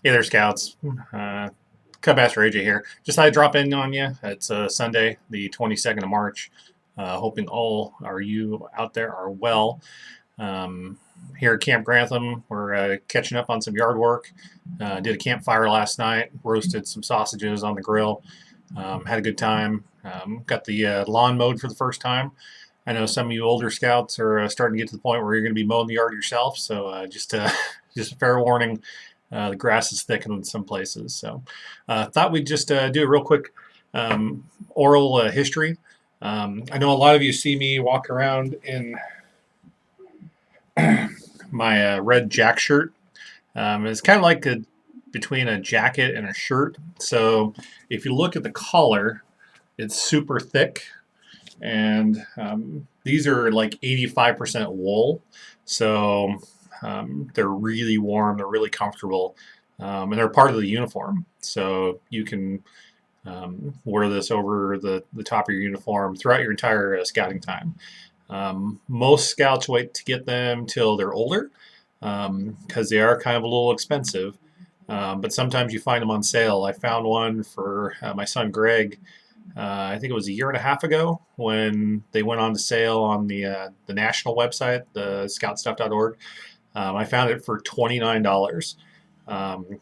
Hey there, Scouts. Cubmaster AJ here. Just thought I'd drop in on you. It's Sunday, the 22nd of March. Hoping all are you out there are well. Here at Camp Grantham, we're catching up on some yard work. Did a campfire last night, roasted some sausages on the grill. Had a good time. Got the lawn mowed for the first time. I know some of you older scouts are starting to get to the point where you're going to be mowing the yard yourself. So just a fair warning, the grass is thick in some places. So thought we'd just do a real quick oral history. I know a lot of you see me walk around in my red jack shirt. It's kind of like between a jacket and a shirt. So if you look at the collar, it's super thick. And these are like 85% wool. So they're really warm, they're really comfortable, and they're part of the uniform. So you can wear this over the top of your uniform throughout your entire scouting time. Most scouts wait to get them till they're older because they are kind of a little expensive. But sometimes you find them on sale. I found one for my son Greg. I think it was a year and a half ago when they went on to sale on the national website, the scoutstuff.org. I found it for $29,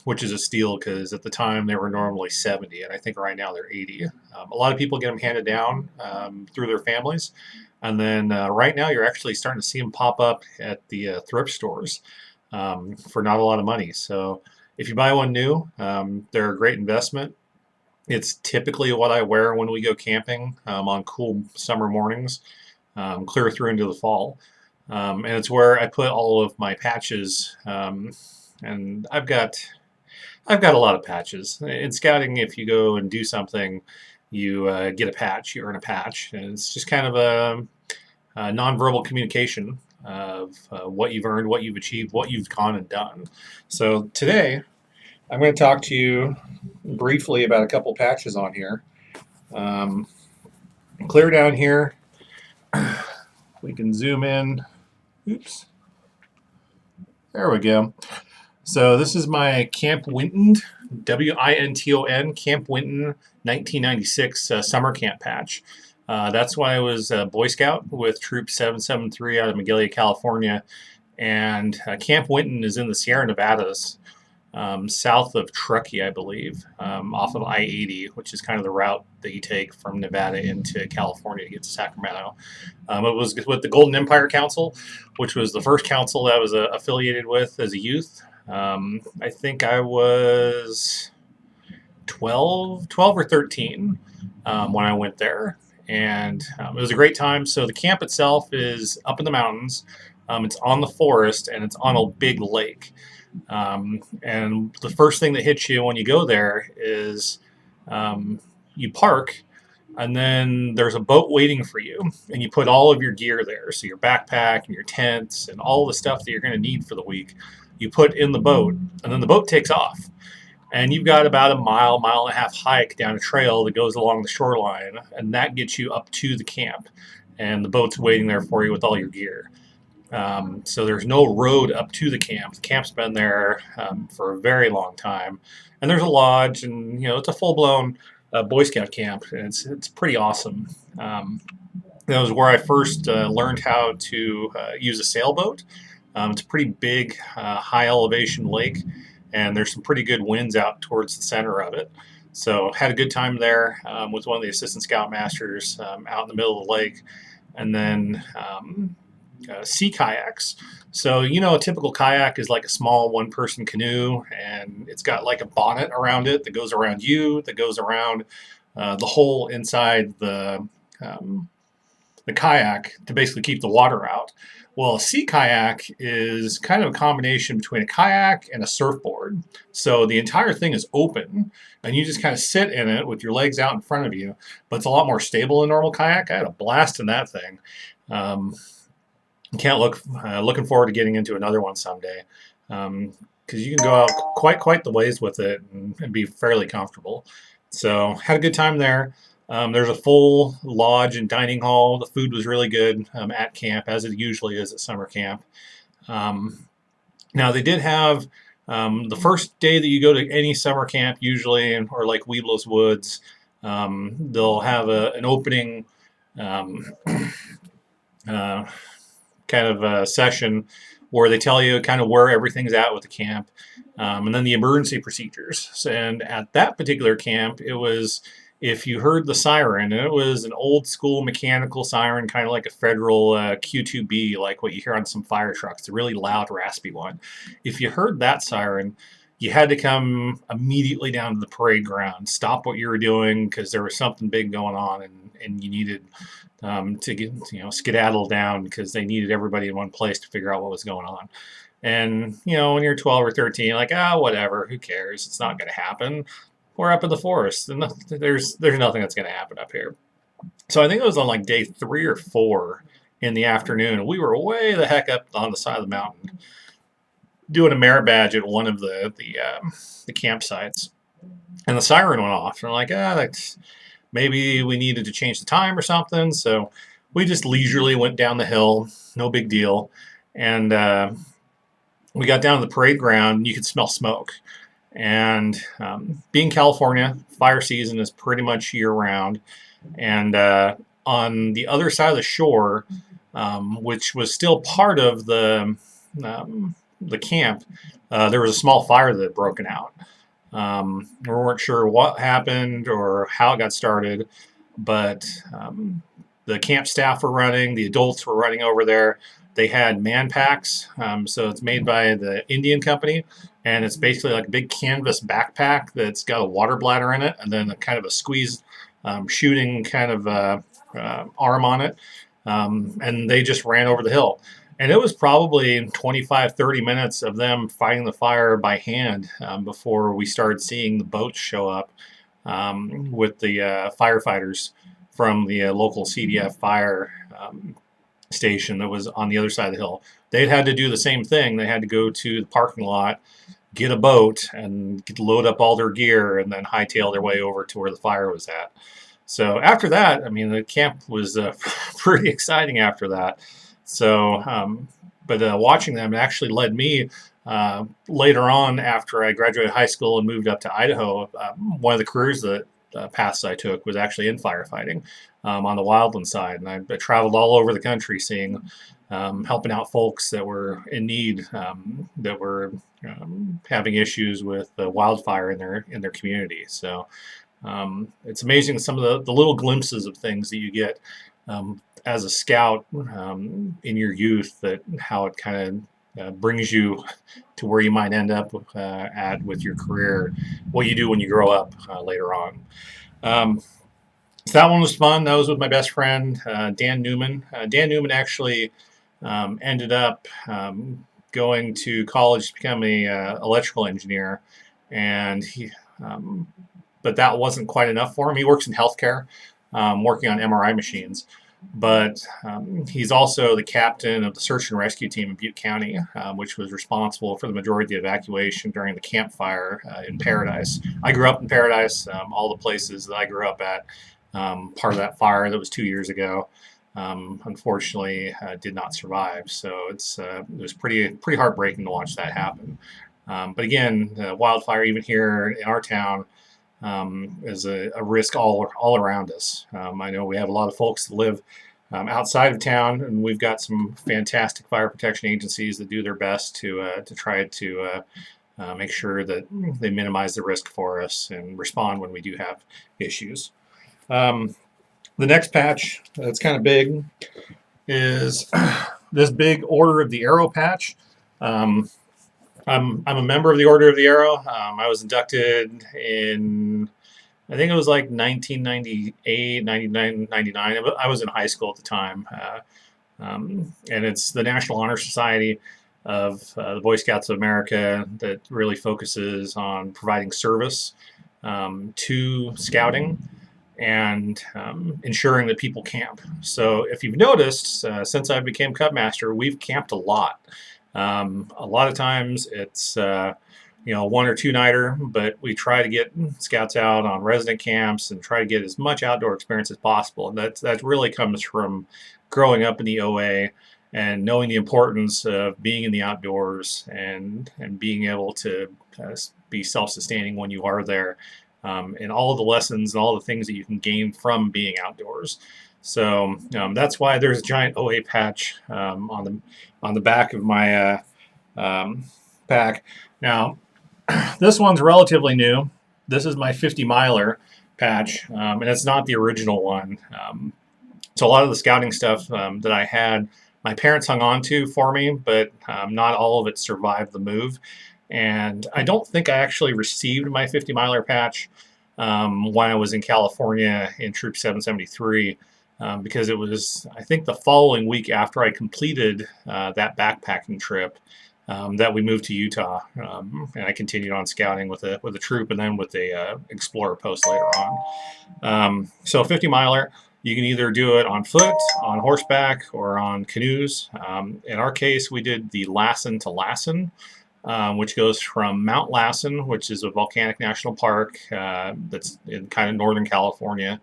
which is a steal because at the time they were normally 70, and I think right now they're 80. A lot of people get them handed down through their families, and then right now you're actually starting to see them pop up at the thrift stores for not a lot of money. So if you buy one new, they're a great investment. It's typically what I wear when we go camping on cool summer mornings, clear through into the fall. And it's where I put all of my patches. And I've got a lot of patches. In scouting, if you go and do something, you get a patch, you earn a patch. And it's just kind of a nonverbal communication of what you've earned, what you've achieved, what you've gone and done. So today, I'm going to talk to you briefly about a couple patches on here. Clear down here, we can zoom in. Oops. There we go. So this is my Camp Winton, W-I-N-T-O-N, Camp Winton 1996 summer camp patch. That's when I was a Boy Scout with Troop 773 out of Magalia, California. And Camp Winton is in the Sierra Nevadas, south of Truckee, I believe, off of I-80, which is kind of the route that you take from Nevada into California to get to Sacramento. It was with the Golden Empire Council, which was the first council that I was affiliated with as a youth. I think I was 12 or 13 when I went there. And it was a great time. So the camp itself is up in the mountains. It's on the forest, and it's on a big lake. And the first thing that hits you when you go there is you park, and then there's a boat waiting for you, and you put all of your gear there. So your backpack and your tents and all the stuff that you're going to need for the week, you put in the boat, and then the boat takes off. And you've got about a mile and a half hike down a trail that goes along the shoreline, and that gets you up to the camp. And the boat's waiting there for you with all your gear. So there's no road up to the camp. The camp's been there for a very long time, and there's a lodge, and it's a full-blown Boy Scout camp, and it's pretty awesome. That was where I first learned how to use a sailboat. It's a pretty big, high elevation lake, and there's some pretty good winds out towards the center of it. So had a good time there with one of the assistant scoutmasters out in the middle of the lake, and then sea kayaks. So, a typical kayak is like a small one-person canoe, and it's got like a bonnet around it that goes around you, that goes around the hole inside the kayak to basically keep the water out. Well, a sea kayak is kind of a combination between a kayak and a surfboard. So the entire thing is open, and you just kind of sit in it with your legs out in front of you, but it's a lot more stable than a normal kayak. I had a blast in that thing. Looking forward to getting into another one someday, because you can go out quite the ways with it and be fairly comfortable. So had a good time there. There's a full lodge and dining hall. The food was really good at camp, as it usually is at summer camp. Now they did have The first day that you go to any summer camp, usually, or like Weeblos Woods, they'll have an opening um, uh, kind of a session where they tell you kind of where everything's at with the camp, and then the emergency procedures. And at that particular camp, it was if you heard the siren, and it was an old school mechanical siren, kind of like a federal Q2B, like what you hear on some fire trucks, a really loud, raspy one. If you heard that siren, you had to come immediately down to the parade ground, stop what you were doing because there was something big going on, and you needed to get skedaddle down because they needed everybody in one place to figure out what was going on. And when you're 12 or 13, like whatever, who cares? It's not going to happen. We're up in the forest, and there's nothing that's going to happen up here. So I think it was on like day 3 or 4 in the afternoon. We were way the heck up on the side of the mountain doing a merit badge at one of the campsites, and the siren went off. And I'm like, that's maybe we needed to change the time or something. So we just leisurely went down the hill, no big deal, and we got down to the parade ground, and you could smell smoke. And being California, fire season is pretty much year round. And on the other side of the shore, which was still part of the camp, there was a small fire that had broken out. We weren't sure what happened or how it got started, but the camp staff were running, the adults were running over there. They had man packs, so it's made by the Indian company, and it's basically like a big canvas backpack that's got a water bladder in it, and then a kind of a squeeze shooting kind of arm on it, and they just ran over the hill. And it was probably 25, 30 minutes of them fighting the fire by hand before we started seeing the boats show up with the firefighters from the local CDF fire station that was on the other side of the hill. They'd had to do the same thing. They had to go to the parking lot, get a boat, and load up all their gear, and then hightail their way over to where the fire was at. So after that, I mean, the camp was pretty exciting after that. So, but watching them actually led me later on after I graduated high school and moved up to Idaho. One of the careers that paths I took was actually in firefighting on the wildland side, and I traveled all over the country, seeing, helping out folks that were in need, that were having issues with the wildfire in their community. So it's amazing some of the little glimpses of things that you get as a scout in your youth, that how it kind of brings you to where you might end up at with your career, what you do when you grow up later on. So that one was fun. That was with my best friend, Dan Newman. Dan Newman actually ended up going to college to become a electrical engineer, and but that wasn't quite enough for him. He works in healthcare, working on MRI machines. But he's also the captain of the search and rescue team in Butte County, which was responsible for the majority of the evacuation during the campfire in Paradise. I grew up in Paradise. All the places that I grew up at, part of that fire that was 2 years ago, unfortunately did not survive. So it was pretty heartbreaking to watch that happen. But again, wildfire, even here in our town, is a risk all around us. I know we have a lot of folks that live outside of town, and we've got some fantastic fire protection agencies that do their best to try to make sure that they minimize the risk for us and respond when we do have issues. The next patch that's kind of big is this big Order of the Arrow patch. I'm a member of the Order of the Arrow. I was inducted in, I think it was like 1998, 99, 99. I was in high school at the time. And it's the National Honor Society of the Boy Scouts of America that really focuses on providing service to scouting and ensuring that people camp. So if you've noticed, since I became Cubmaster, we've camped a lot. A lot of times it's, 1 or 2 nighter, but we try to get scouts out on resident camps and try to get as much outdoor experience as possible. And that really comes from growing up in the OA and knowing the importance of being in the outdoors and being able to be self-sustaining when you are there, and all of the lessons and all the things that you can gain from being outdoors. So that's why there's a giant OA patch on the back of my um, pack. Now, this one's relatively new. This is my 50 miler patch, and it's not the original one. So a lot of the scouting stuff that I had, my parents hung on to for me, but not all of it survived the move. And I don't think I actually received my 50 miler patch when I was in California in Troop 773. Because it was, I think, the following week after I completed that backpacking trip that we moved to Utah, and I continued on scouting with a troop and then with a explorer post later on. So 50 miler, you can either do it on foot, on horseback, or on canoes. In our case, we did the Lassen to Lassen, which goes from Mount Lassen, which is a volcanic national park that's in kind of northern California,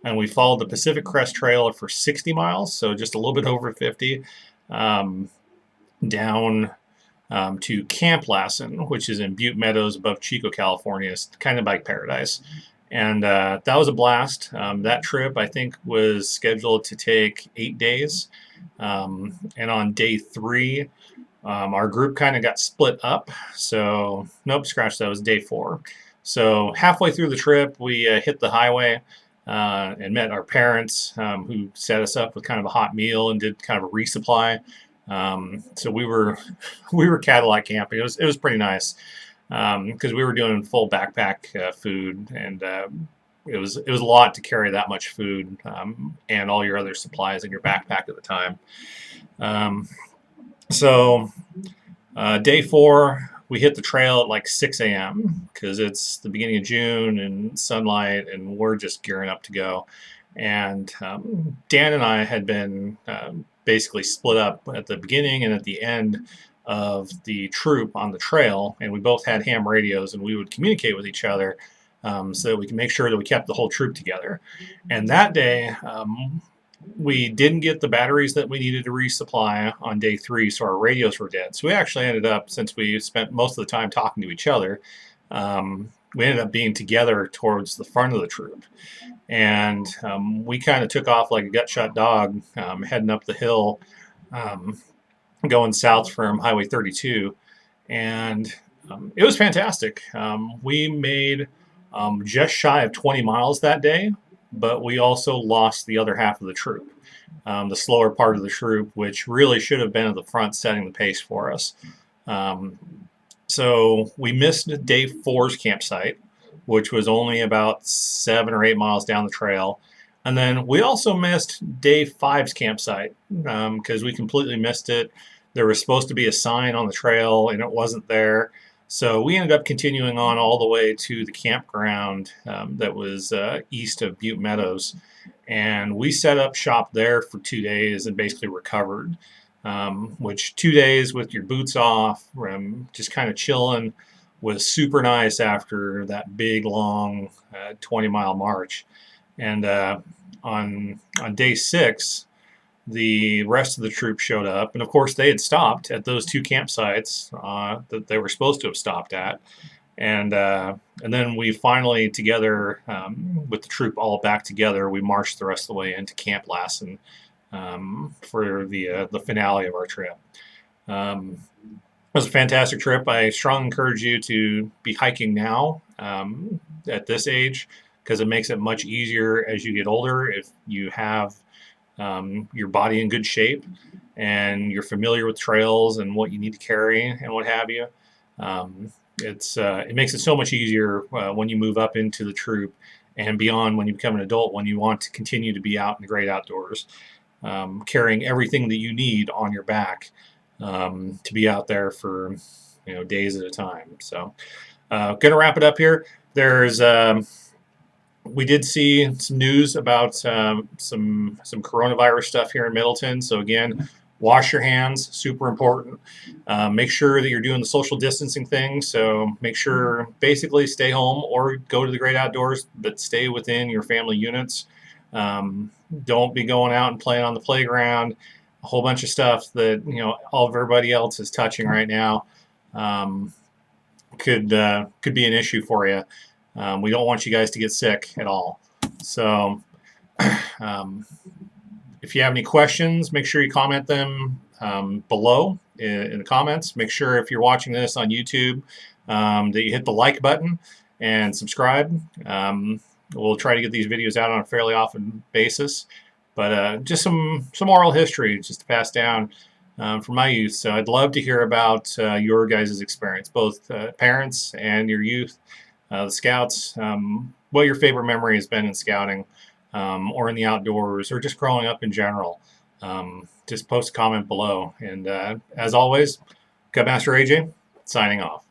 and we followed the Pacific Crest Trail for 60 miles, so just a little bit over 50, down to Camp Lassen, which is in Butte Meadows above Chico, California. It's kind of like paradise. And that was a blast. That trip, I think, was scheduled to take 8 days. And on day 3, our group kind of got split up. So, nope, scratch that. It was day 4. So, halfway through the trip, we hit the highway and met our parents, who set us up with kind of a hot meal and did kind of a resupply. So we were Cadillac camping. It was pretty nice because we were doing full backpack food, and it was a lot to carry that much food and all your other supplies in your backpack at the time. So day 4, we hit the trail at like 6 a.m. because it's the beginning of June and sunlight, and we're just gearing up to go. And Dan and I had been basically split up at the beginning and at the end of the troop on the trail, and we both had ham radios, and we would communicate with each other so that we can make sure that we kept the whole troop together. And that day, we didn't get the batteries that we needed to resupply on day 3, so our radios were dead. So we actually ended up, since we spent most of the time talking to each other, we ended up being together towards the front of the troop. And we kind of took off like a gut-shot dog, heading up the hill, going south from Highway 32. And it was fantastic. We made just shy of 20 miles that day, but we also lost the other half of the troop, the slower part of the troop, which really should have been at the front setting the pace for us. So we missed day 4's campsite, which was only about 7 or 8 miles down the trail. And then we also missed day 5's campsite because we completely missed it. There was supposed to be a sign on the trail, and it wasn't there. So we ended up continuing on all the way to the campground that was east of Butte Meadows. And we set up shop there for 2 days and basically recovered, which 2 days with your boots off, just kind of chilling, was super nice after that big, long 20-mile march. And on day 6, the rest of the troop showed up, and of course they had stopped at those 2 campsites that they were supposed to have stopped at. And then we finally, together with the troop all back together, we marched the rest of the way into Camp Lassen for the finale of our trip. It was a fantastic trip. I strongly encourage you to be hiking now at this age, because it makes it much easier as you get older if you have your body in good shape and you're familiar with trails and what you need to carry and what have you. It makes it so much easier when you move up into the troop and beyond when you become an adult, when you want to continue to be out in the great outdoors, carrying everything that you need on your back to be out there for days at a time. So gonna wrap it up here. There's we did see some news about some coronavirus stuff here in Middleton. So again, wash your hands, super important. Make sure that you're doing the social distancing thing. So make sure basically stay home or go to the great outdoors, but stay within your family units. Don't be going out and playing on the playground. a whole bunch of stuff that all of everybody else is touching right now could be an issue for you. We don't want you guys to get sick at all. So if you have any questions, make sure you comment them below in the comments. Make sure if you're watching this on YouTube that you hit the like button and subscribe. We'll try to get these videos out on a fairly often basis, but just some oral history just to pass down from my youth. So I'd love to hear about your guys' experience, both parents and your youth, the scouts, what your favorite memory has been in scouting, or in the outdoors, or just growing up in general. Just post a comment below. And as always, Cubmaster AJ, signing off.